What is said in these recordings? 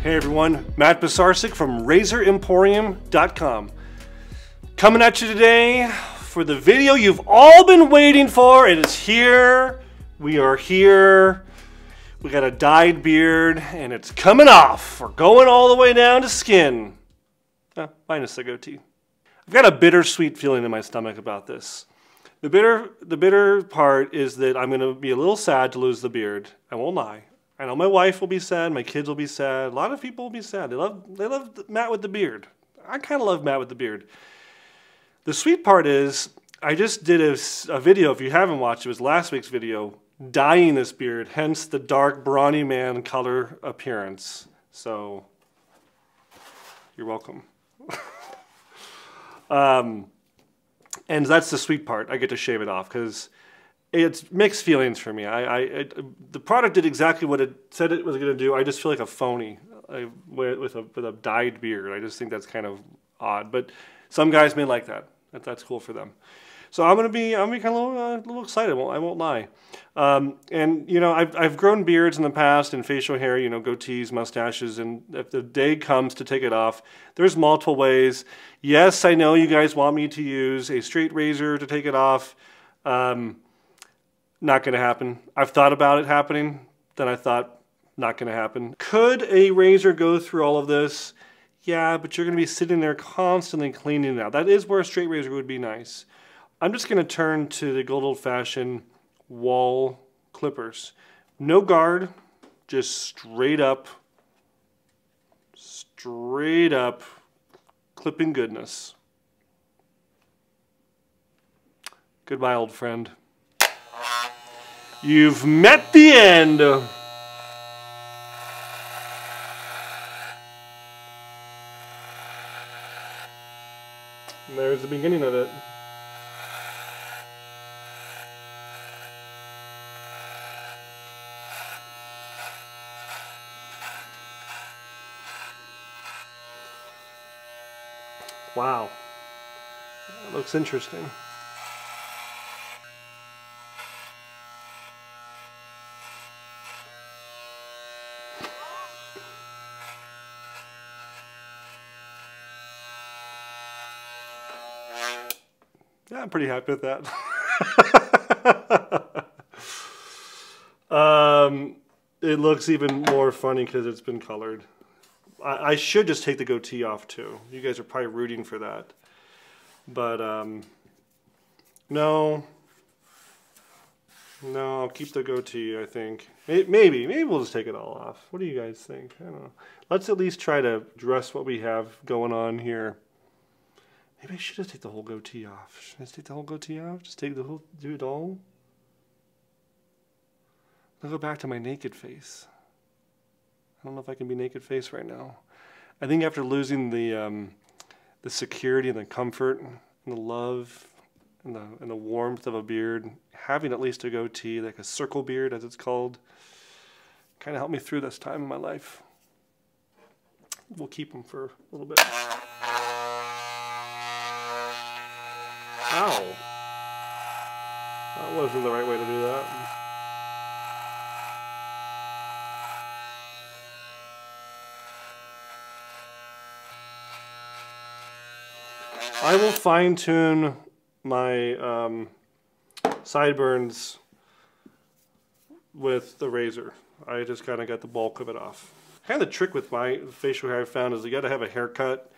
Hey everyone, Matt Basarczyk from RazorEmporium.com. Coming at you today for the video you've all been waiting for. It is here. We are here. We got a dyed beard and it's coming off. We're going all the way down to skin. Minus the goatee. I've got a bittersweet feeling in my stomach about this. The bitter part is that I'm going to be a little sad to lose the beard. I won't lie. I know my wife will be sad, my kids will be sad, a lot of people will be sad. They love Matt with the beard. I kind of love Matt with the beard. The sweet part is, I just did a video, if you haven't watched it, was last week's video, dyeing this beard, hence the dark brawny man color appearance. So, you're welcome. And that's the sweet part, I get to shave it off, because it's mixed feelings for me. The product did exactly what it said it was going to do. I just feel like a phony with a dyed beard. I just think that's kind of odd. But some guys may like that. That's cool for them. So I'm gonna be kind of a little excited. I won't lie. And you know, I've grown beards in the past and facial hair. You know, goatees, mustaches. And if the day comes to take it off, there's multiple ways. Yes, I know you guys want me to use a straight razor to take it off. Not going to happen. I've thought about it happening, then I thought, not going to happen. Could a razor go through all of this? Yeah, but you're going to be sitting there constantly cleaning it out. That is where a straight razor would be nice. I'm just going to turn to the good old-fashioned wall clippers. No guard, just straight up clipping goodness. Goodbye, old friend. You've met the end. And there's the beginning of it. Wow. That looks interesting. Yeah, I'm pretty happy with that. It looks even more funny because it's been colored. I should just take the goatee off too. You guys are probably rooting for that. But no, I'll keep the goatee, I think. Maybe we'll just take it all off. What do you guys think? I don't know. Let's at least try to address what we have going on here. Maybe I should just take the whole goatee off. Should I just take the whole goatee off? Just take the whole, do it all? I'll go back to my naked face. I don't know if I can be naked face right now. I think after losing the security and the comfort and the love and the warmth of a beard, having at least a goatee, like a circle beard as it's called, kind of helped me through this time in my life. We'll keep them for a little bit. Ow. That wasn't the right way to do that. I will fine-tune my sideburns with the razor. I just kind of got the bulk of it off. Kind of the trick with my facial hair I found is you got to have a haircut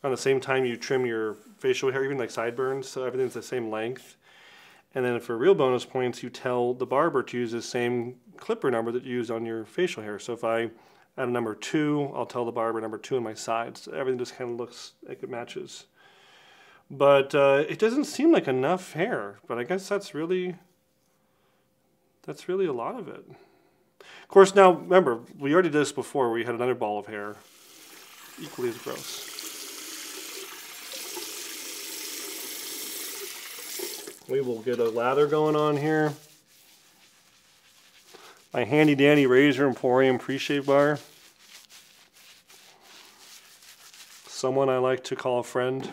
on the same time you trim your facial hair, even like sideburns, so everything's the same length. And then for real bonus points, you tell the barber to use the same clipper number that you use on your facial hair. So if I add a number 2, I'll tell the barber number 2 on my sides. So everything just kind of looks like it matches. But it doesn't seem like enough hair, but I guess that's really a lot of it. Of course, now remember, we already did this before. We had another ball of hair, equally as gross. We will get a lather going on here. My handy dandy Razor Emporium pre-shave bar. Someone I like to call a friend.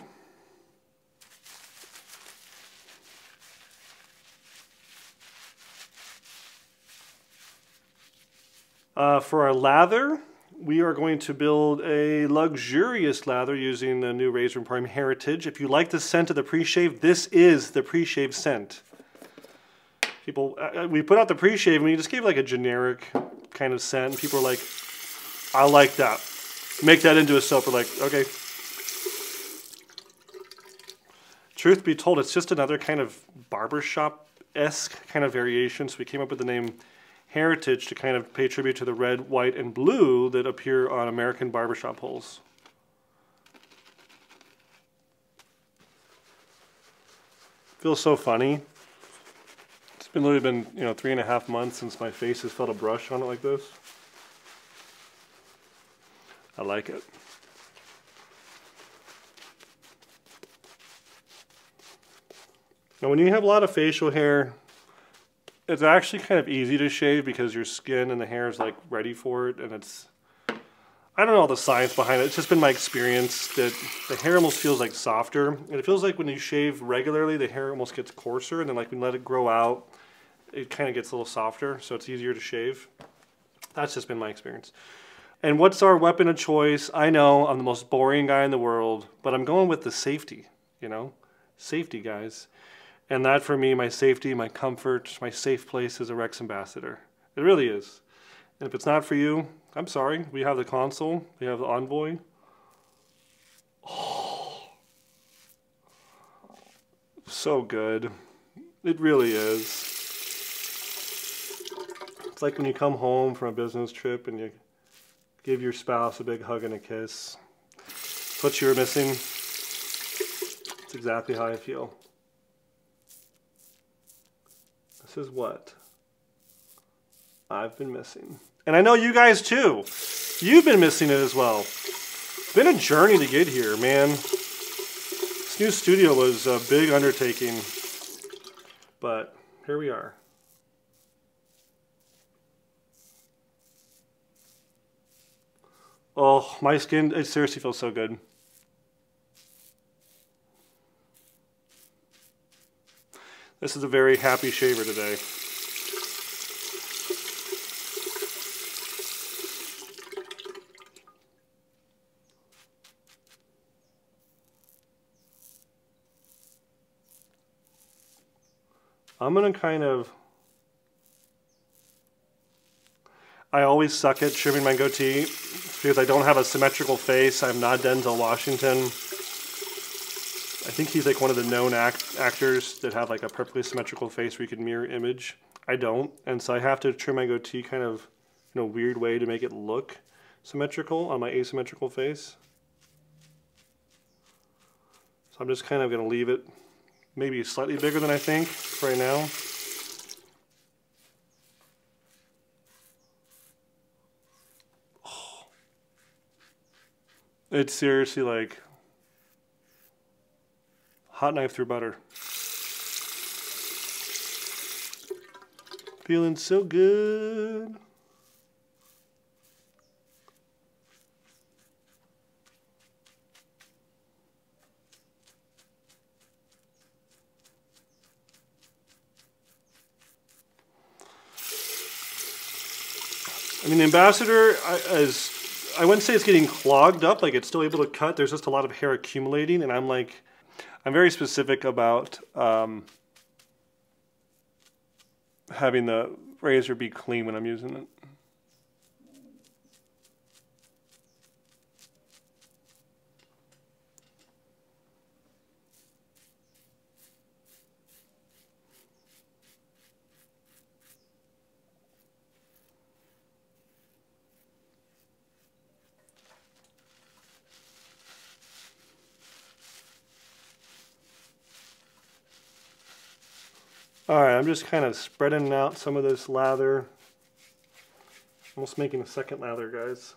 For our lather, we are going to build a luxurious lather using the new Razor Emporium Heritage. If you like the scent of the pre-shave, this is the pre-shave scent. People, we put out the pre-shave and we just gave like a generic kind of scent. And people are like, I like that. Make that into a soap. We're like, okay. Truth be told, it's just another kind of barbershop-esque kind of variation. So we came up with the name Heritage to kind of pay tribute to the red, white, and blue that appear on American barbershop holes. Feels so funny. It's literally been 3.5 months since my face has felt a brush on it like this. I like it. Now when you have a lot of facial hair, it's actually kind of easy to shave because your skin and the hair is like ready for it, and it's, I don't know the science behind it. It's just been my experience that the hair almost feels like softer, and it feels like when you shave regularly, the hair almost gets coarser, and then like when you let it grow out, it kind of gets a little softer, so it's easier to shave. That's just been my experience. And what's our weapon of choice? I know I'm the most boring guy in the world, but I'm going with the safety, safety, guys. And that for me, my safety, my comfort, my safe place is a Rex Ambassador. It really is. And if it's not for you, I'm sorry. We have the console. We have the Envoy. Oh, so good. It really is. It's like when you come home from a business trip and you give your spouse a big hug and a kiss. It's what you were missing. It's exactly how I feel. This is what I've been missing. And I know you guys too. You've been missing it as well. It's been a journey to get here, man. This new studio was a big undertaking, but here we are. Oh, my skin, it seriously feels so good. This is a very happy shaver today. I'm going to kind of... I always suck at trimming my goatee because I don't have a symmetrical face. I'm not Denzel Washington. I think he's like one of the known actors that have like a perfectly symmetrical face where you can mirror image. I don't, and so I have to trim my goatee kind of in a weird way to make it look symmetrical on my asymmetrical face. So I'm just kind of going to leave it maybe slightly bigger than I think right now. Oh. It's seriously like hot knife through butter. Feeling so good. I mean, the Ambassador, I wouldn't say it's getting clogged up, like it's still able to cut. There's just a lot of hair accumulating, and I'm very specific about having the razor be clean when I'm using it. Alright, I'm just kind of spreading out some of this lather. Almost making a second lather, guys.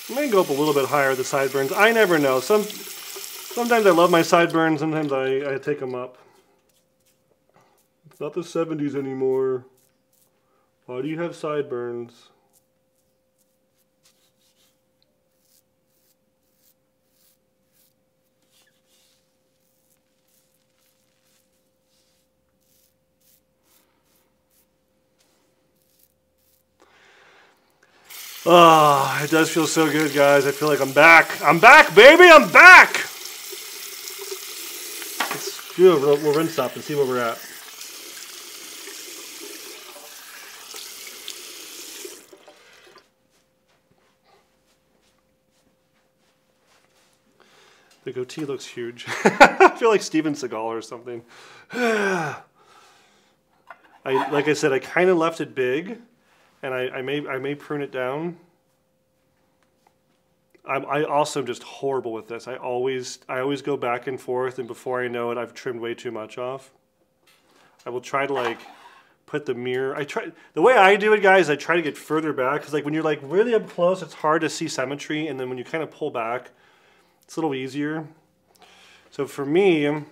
I may go up a little bit higher with the sideburns. I never know. Sometimes I love my sideburns, sometimes I take them up. It's not the 70s anymore. Why do you have sideburns? Oh, it does feel so good, guys. I feel like I'm back. I'm back, baby. I'm back. Let's do a we'll rinse up and see where we're at. The goatee looks huge. I feel like Steven Seagal or something. Like I said, I kind of left it big, and I may prune it down. I also am just horrible with this. I always go back and forth, and before I know it, I've trimmed way too much off. I will try to like put the mirror. The way I do it, guys. I try to get further back because like when you're like really up close, it's hard to see symmetry, and then when you kind of pull back, it's a little easier. So for me, it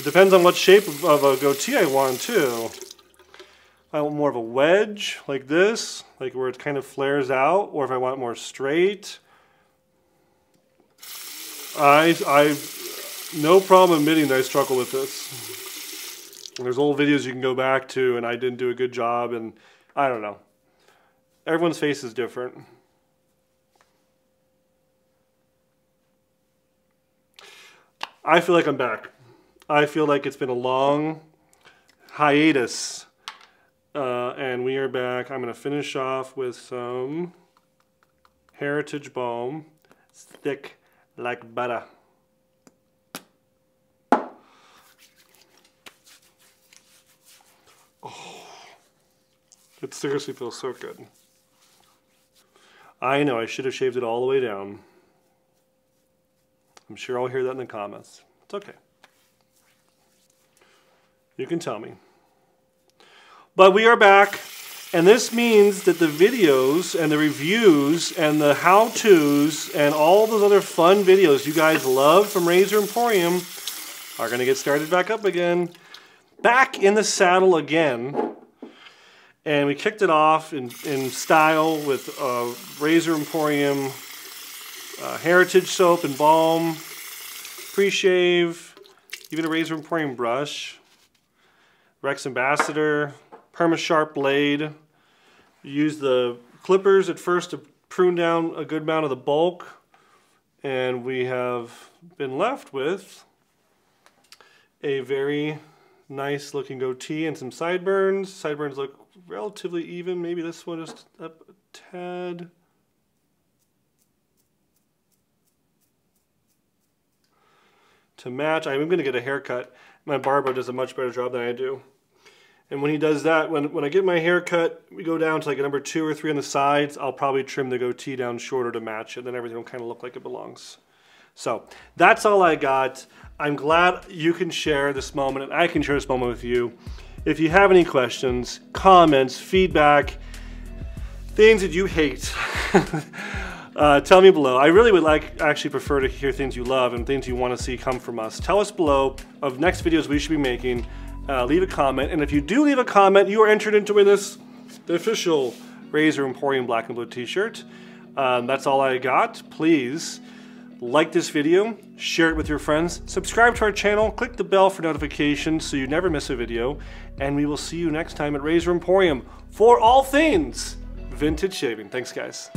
depends on what shape of a goatee I want too. I want more of a wedge like this, like where it kind of flares out, or if I want more straight. I no problem admitting that I struggle with this. There's old videos you can go back to, and I didn't do a good job, and I don't know. Everyone's face is different. I feel like I'm back. I feel like it's been a long hiatus, and we are back. I'm going to finish off with some Heritage Balm. It's thick like butter. Oh, it seriously feels so good. I know, I should have shaved it all the way down. I'm sure I'll hear that in the comments. It's okay. You can tell me. But we are back, and this means that the videos and the reviews and the how-tos and all those other fun videos you guys love from Razor Emporium are going to get started back up again. Back in the saddle again. And we kicked it off in style with Razor Emporium Heritage Soap and Balm, pre-shave, even a Razor Emporium brush, Rex Ambassador, Perma-Sharp blade. Use the clippers at first to prune down a good amount of the bulk, and we have been left with a very nice looking goatee and some sideburns. Sideburns look relatively even. Maybe this one is up a tad. To match, I'm going to get a haircut. My barber does a much better job than I do. And when he does that, when I get my haircut, we go down to like a number 2 or 3 on the sides. I'll probably trim the goatee down shorter to match it. Then everything will kind of look like it belongs. So that's all I got. I'm glad you can share this moment, and I can share this moment with you. If you have any questions, comments, feedback, things that you hate, tell me below. I really would actually prefer to hear things you love and things you want to see come from us. Tell us below of next videos we should be making. Leave a comment, and if you do leave a comment, you are entered into winning the official Razor Emporium Black and Blue t-shirt. That's all I got. Please like this video, share it with your friends, subscribe to our channel, click the bell for notifications so you never miss a video, and we will see you next time at Razor Emporium for all things vintage shaving. Thanks, guys.